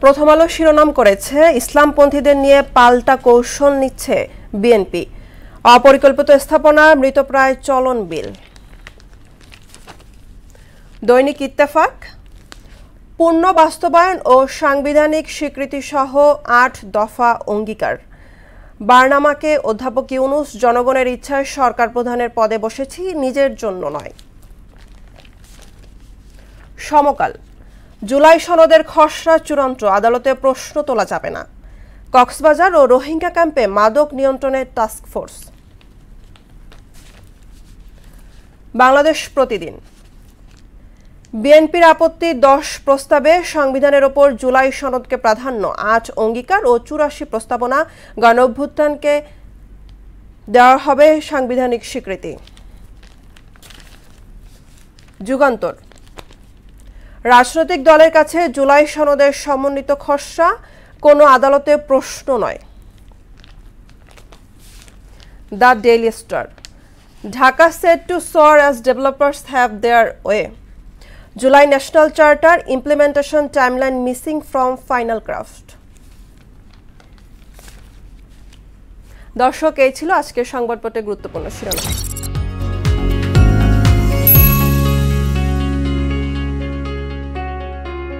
প্রথম আলো শিরোনাম করেছে ইসলামপন্থীদের নিয়ে পাল্টা কৌশল নিচ্ছে বিএনপি। অপরিকল্পিত স্থাপনা মৃতপ্রায় চলন বিল। দৈনিক ইত্তেফাক পূর্ণ বাস্তবায়ন ও সাংবিধানিক স্বীকৃতি সহ ৮ দফা অঙ্গীকার। বারনামাকে অধ্যাপক ইউনূস জনগণের ইচ্ছায় সরকার প্রধানের পদে বসেছি, নিজের জন্য নয়। সমকাল জুলাই সনদের খসড়া চূড়ান্ত, আদালতে প্রশ্ন তোলা যাবে না। কক্সবাজার ও রোহিঙ্গা ক্যাম্পে মাদক নিয়ন্ত্রণের টাস্কফোর্স। বাংলাদেশ প্রতিদিন বিএনপির আপত্তি 10 প্রস্তাবে সংবিধানের ওপর জুলাই সনদকে প্রাধান্য, 8 অঙ্গীকার ও 84 প্রস্তাবনা। গণঅভ্যুত্থানকে দেওয়া হবে সাংবিধানিক স্বীকৃতি। যুগান্তর রাজনৈতিক দলের কাছে জুলাই সনদের সমন্বিত খসড়া কোনো আদালতে প্রশ্ন নয়। The daily star Dhaka said to soar as developers have their way. July National Charter implementation timeline missing from final draft. দর্শক, এই ছিল আজকের সংবাদপত্রের গুরুত্বপূর্ণ শিরোনাম।